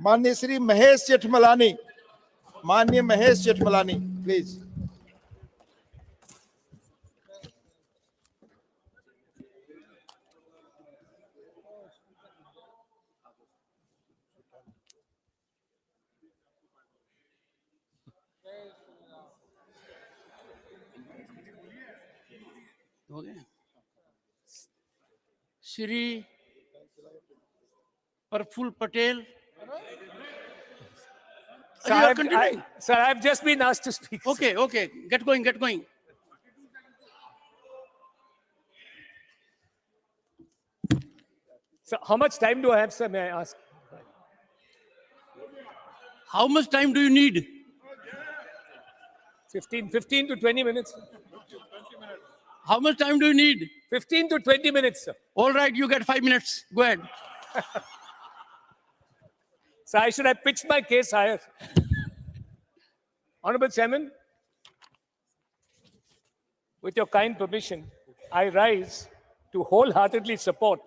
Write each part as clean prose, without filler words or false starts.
माननीय श्री महेश जेठमलानी, माननीय Mahesh Jethmalani, please. Shri Praful Patel. Sir, I've just been asked to speak. Okay, okay. Get going, get going. So how much time do I have, sir, may I ask? How much time do you need? 15 to 20 minutes. How much time do you need? 15 to 20 minutes, sir. All right, you get 5 minutes. Go ahead. So I should have pitched my case higher. Honorable Chairman, with your kind permission, I rise to wholeheartedly support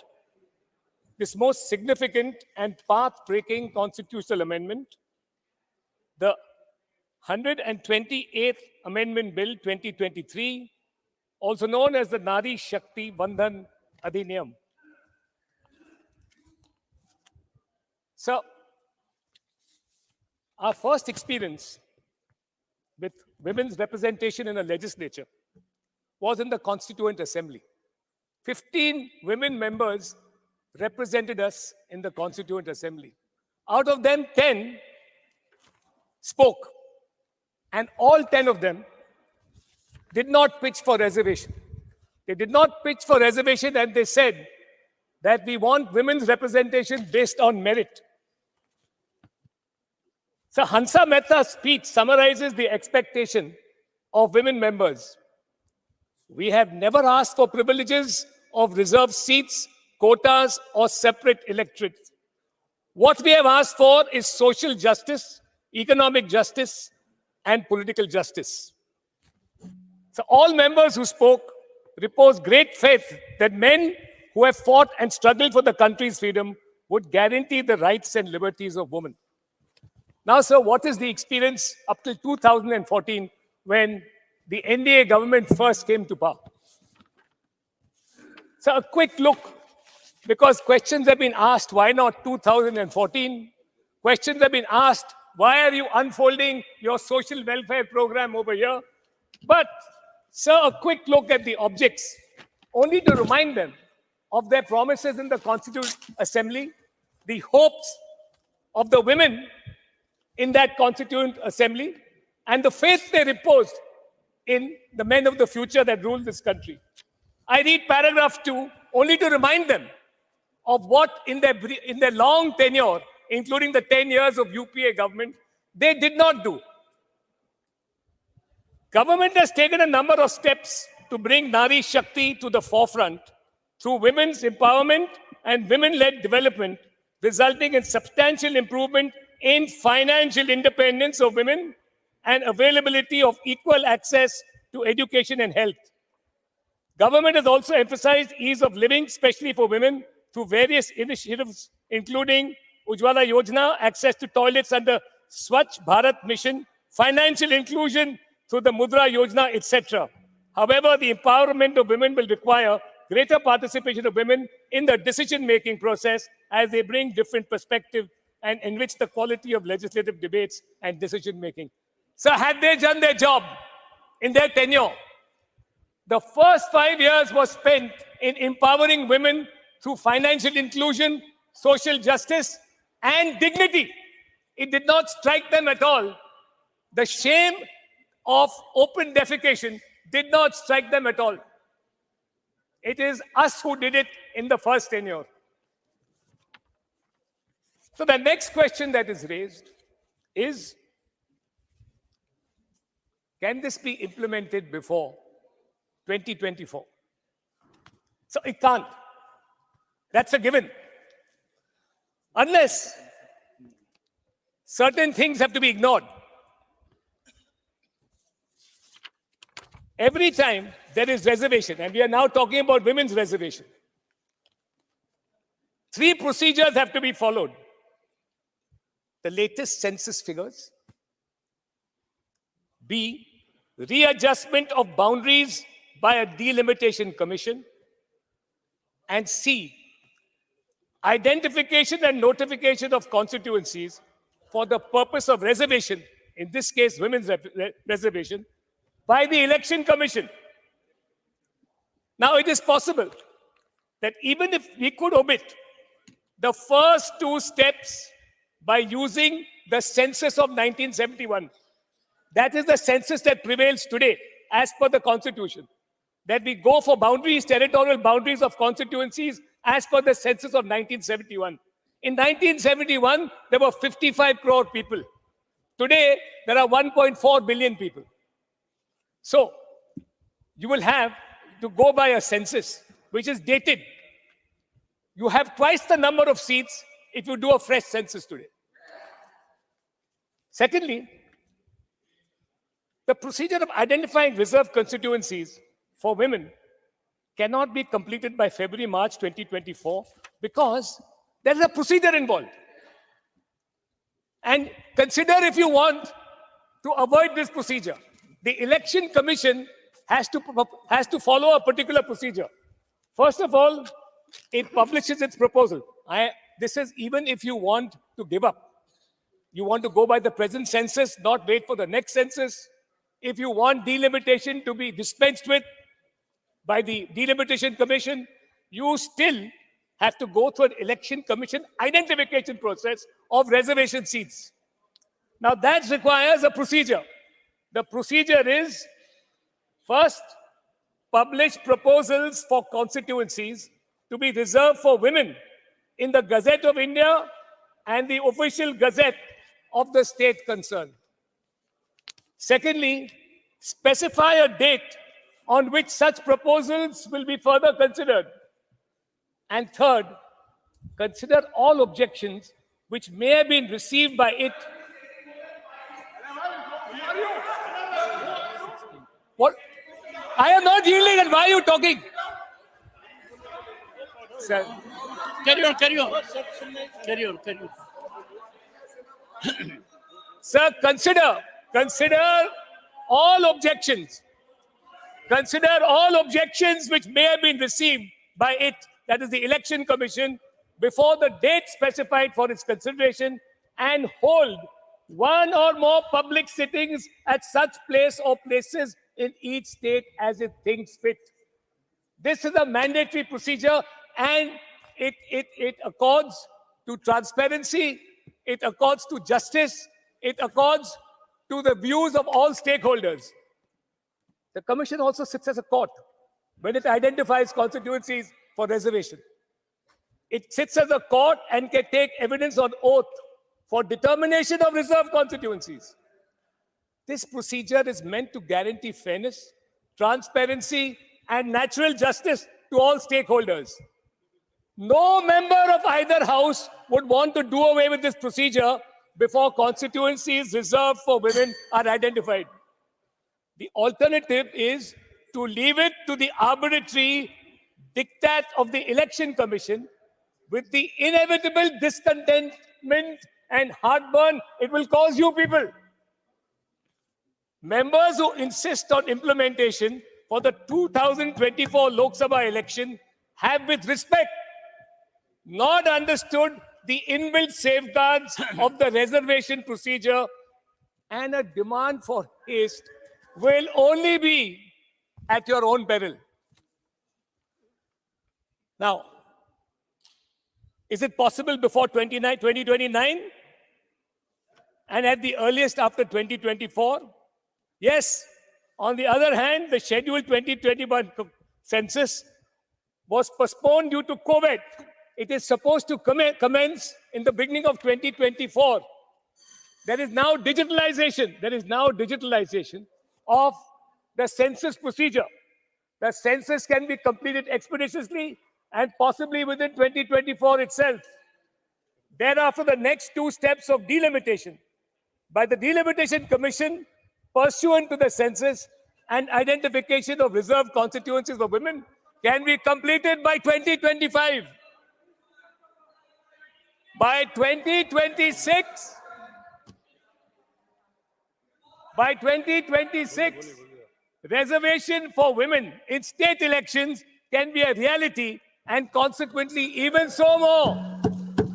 this most significant and path-breaking constitutional amendment, the 128th Amendment Bill 2023, also known as the Nari Shakti Bandhan Adhiniyam. So, our first experience with women's representation in a legislature was in the Constituent Assembly. 15 women members represented us in the Constituent Assembly. Out of them, 10 spoke. And all 10 of them did not pitch for reservation. They did not pitch for reservation, and they said that we want women's representation based on merit. So Hansa Mehta's speech summarizes the expectation of women members. We have never asked for privileges of reserved seats, quotas, or separate electorates. What we have asked for is social justice, economic justice, and political justice. So all members who spoke reposed great faith that men who have fought and struggled for the country's freedom would guarantee the rights and liberties of women. Now, sir, what is the experience up till 2014 when the NDA government first came to power? So a quick look, because questions have been asked, why not 2014? Questions have been asked, why are you unfolding your social welfare program over here? But, sir, a quick look at the objects, only to remind them of their promises in the Constituent Assembly, the hopes of the women in that Constituent Assembly, and the faith they reposed in the men of the future that rule this country. I read paragraph 2 only to remind them of what in their long tenure, including the 10 years of UPA government, they did not do. Government has taken a number of steps to bring Nari Shakti to the forefront through women's empowerment and women-led development, resulting in substantial improvement in financial independence of women and availability of equal access to education and health. Government has also emphasized ease of living, especially for women, through various initiatives, including Ujjwala Yojana, access to toilets under Swachh Bharat Mission, financial inclusion through the Mudra Yojana, etc. However, the empowerment of women will require greater participation of women in the decision-making process as they bring different perspectives and enrich the quality of legislative debates and decision-making. So had they done their job in their tenure, the first 5 years was spent in empowering women through financial inclusion, social justice, and dignity. It did not strike them at all. The shame of open defecation did not strike them at all. It is us who did it in the first tenure. So the next question that is raised is, can this be implemented before 2024? So it can't. That's a given. Unless certain things have to be ignored. Every time there is reservation, and we are now talking about women's reservation, 3 procedures have to be followed. the latest census figures. B, readjustment of boundaries by a delimitation commission. And C, identification and notification of constituencies for the purpose of reservation, in this case, women's reservation, by the Election Commission. Now, it is possible that even if we could omit the first two steps by using the census of 1971, that is the census that prevails today as per the Constitution, that we go for boundaries, territorial boundaries of constituencies as per the census of 1971. In 1971, there were 55 crore people. Today, there are 1.4 billion people. So, you will have to go by a census which is dated. You have twice the number of seats if you do a fresh census today. Secondly, the procedure of identifying reserved constituencies for women cannot be completed by February, March 2024 because there is a procedure involved. And consider, if you want to avoid this procedure, the Election Commission has to follow a particular procedure. First of all, it publishes its proposal. This is even if you want to give up. You want to go by the present census, not wait for the next census. If you want delimitation to be dispensed with by the Delimitation Commission, you still have to go through an Election Commission identification process of reservation seats. Now, that requires a procedure. The procedure is, first, publish proposals for constituencies to be reserved for women in the Gazette of India and the official Gazette of the state concerned. Secondly, specify a date on which such proposals will be further considered. And third, consider all objections which may have been received by it. What? I am not yielding, and why are you talking? Sir. Carry on, carry on. Carry on, carry on. Sir, consider all objections. Consider all objections which may have been received by it, that is the Election Commission, before the date specified for its consideration, and hold one or more public sittings at such place or places in each state as it thinks fit. This is a mandatory procedure, and it accords to transparency, it accords to justice, it accords to the views of all stakeholders. The Commission also sits as a court when it identifies constituencies for reservation. It sits as a court and can take evidence on oath for determination of reserved constituencies. This procedure is meant to guarantee fairness, transparency, and natural justice to all stakeholders. No member of either house would want to do away with this procedure before constituencies reserved for women are identified. The alternative is to leave it to the arbitrary diktat of the Election Commission with the inevitable discontentment and heartburn it will cause you people. Members who insist on implementation for the 2024 Lok Sabha election have, with respect, not understood the inbuilt safeguards of the reservation procedure, and a demand for haste will only be at your own peril. Now, is it possible before 2029 and at the earliest after 2024? Yes. On the other hand, the scheduled 2021 census was postponed due to COVID. It is supposed to commence in the beginning of 2024. There is now digitalization. There is now digitalization of the census procedure. The census can be completed expeditiously and possibly within 2024 itself. Thereafter, the next two steps of delimitation by the Delimitation Commission pursuant to the census and identification of reserved constituencies for women can be completed by 2025. By 2026, By 2026, reservation for women in state elections can be a reality, and consequently even so more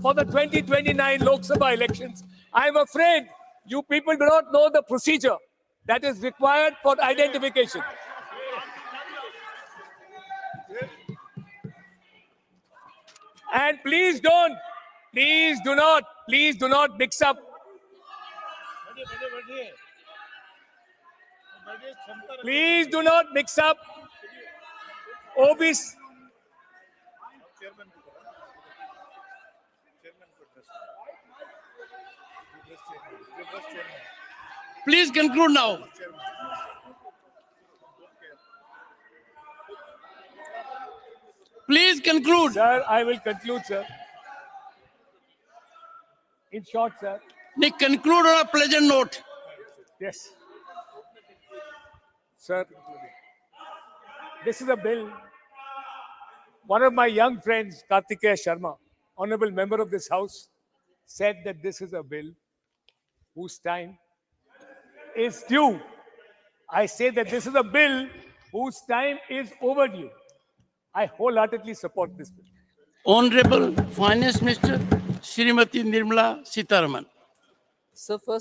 for the 2029 Lok Sabha elections. I'm afraid you people do not know the procedure that is required for identification. And please do not mix up. Please do not mix up OBC. Please conclude now. Please conclude. Sir, I will conclude, sir. In short, sir. Nick, conclude on a pleasant note. Yes. Sir, this is a bill. One of my young friends, Kartikeya Sharma, honorable member of this house, said that this is a bill whose time is due. I say that this is a bill whose time is overdue. I wholeheartedly support this bill. Honorable Finance Minister Srimati Nirmala Sitharaman. So first